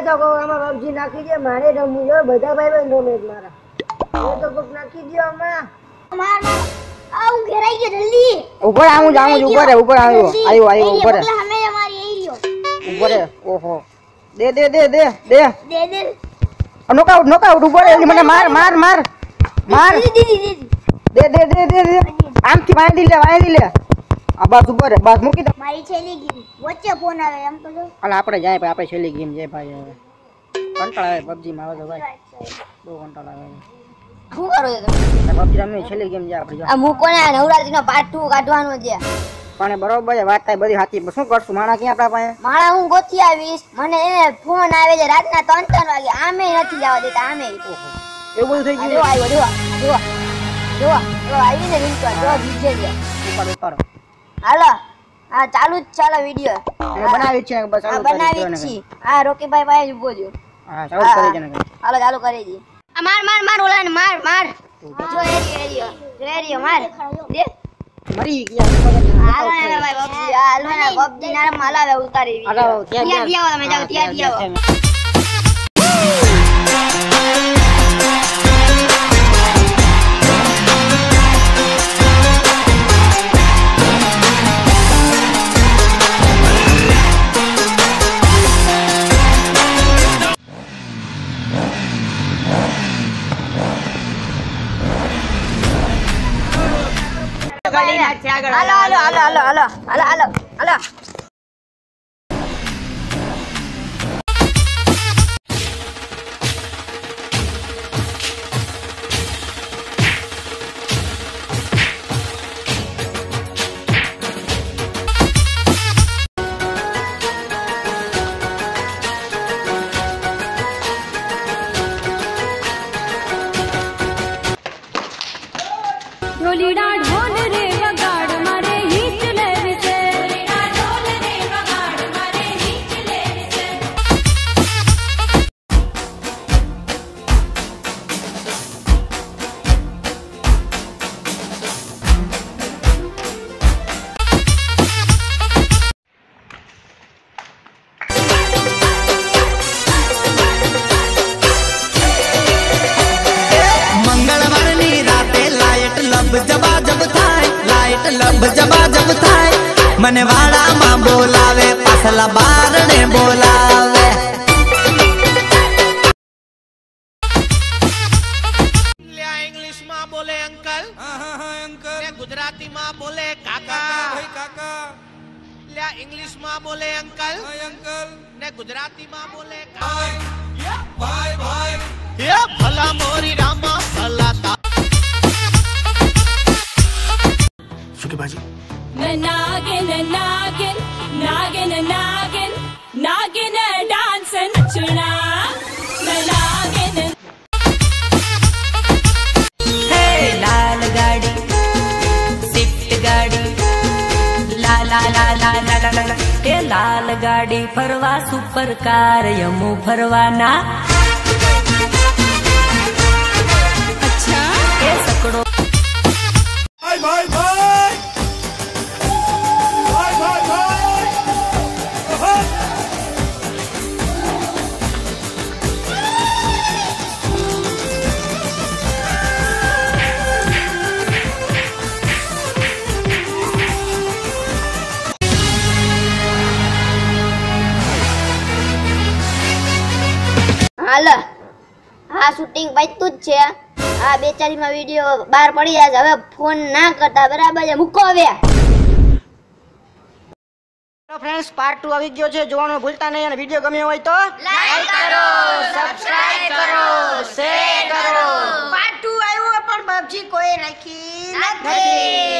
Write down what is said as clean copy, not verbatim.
તો કહું આમાં પબજી નાખી દે, મારે રમવું છે, બધા ભાઈ રમે મારા. હવે તો કોક નાખી દો આમાં. માર આવું ઘેરાઈ ગયો જલ્દી. ઉપર આવું ઉપર આવ્યો ઉપર અમે અમારી એ રહ્યો ઉપર. ઓહો દે નોકઆઉટ ઉપર. મને માર દે આમથી વાંધી લે. આ બસ ઉપર બસ મૂકી દે. મારી છેલી ગઈ વચ્ચે ફોન આવે એમ તો જો. હાલ આપણે જાય ભાઈ, આપણે છેલ્લી ગેમ જાય ભાઈ. હવે કંટાળા આવે પબજી માં. આવે તો ભાઈ બહુ કંટાળા આવે. શું કરો છો તમે? પબજી રમી છેલ્લી ગેમ જાય આપણે. આ મૂકો ને નવરાત્રીનો પાર્ટ 2 કાઢવાનો છે. પણ બરોબર છે, વાત થાય બધી સાચી. શું કરશું? માણા ક્યાં આપણા પાસે? માણા હું ગોતી આવીશ. મને એને ફોન આવે છે રાતના 3 વાગે. આમે નથી જવા દેતા આમે. એવું બધું થઈ ગયું. જો આવીને રિંકર જો દીજે છે. ઉપાડો. હાલો આ ચાલુ જ ચાલે વિડિયો. બનાવી છે બસ. આ બનાવી છે. આ રોકીભાઈ ભાઈ ઉભો જો. હા ચાલુ કરી છે ને. હાલો ચાલુ કરી દી. આ માર ઓલાને માર. જો એરિયો માર. દે મરી ગયા. હાલો ને ભાઈ પબજી. હાલો ને પબજી ના માલાવે ઉતારી. હાલો ત્યાં આવો તમે જાવ ત્યાં આવો. હાલો. ढोलीडा ढोल रे वगाड़ मारे हीच लेवी से. ढोलीडा ढोल रे वगाड़ मारे हीच लेवी से. लब जब थाय मने वाड़ा मां बोलावे पासला बारणे बोलावे. इंग्लिश में बोले अंकल. अंकल. गुजराती में बोले काका. भाई काका. इंग्लिश में बोले अंकल. अंकल. ने गुजराती में बोले भाई. ये भला मोरी रामा भला ता. नागिन डांस नचना. नागिन हे लाल गाड़ी स्विफ्ट गाड़ी ला ला ला ला ला ला ला. हे लाल गाड़ी फरवा सुपर कार यमु फरवाना. अच्छा ये सकड़ो. भाई હાલો હા શૂટિંગ બાજતું જ છે. આ બેચારીમાં વિડિયો બહાર પડી જાય છે. હવે ફોન ના કરતા બરાબર છે. મૂકો હવે. તો ફ્રેન્ડ્સ પાર્ટ 2 આવી ગયો છે. જોવાનું ભૂલતા નહીં. અને વિડિયો ગમ્યો હોય તો લાઈક કરો, સબસ્ક્રાઇબ કરો, શેર કરો. પાર્ટ 2 આવ્યો પણ પબજી કોઈ રાખી નથી.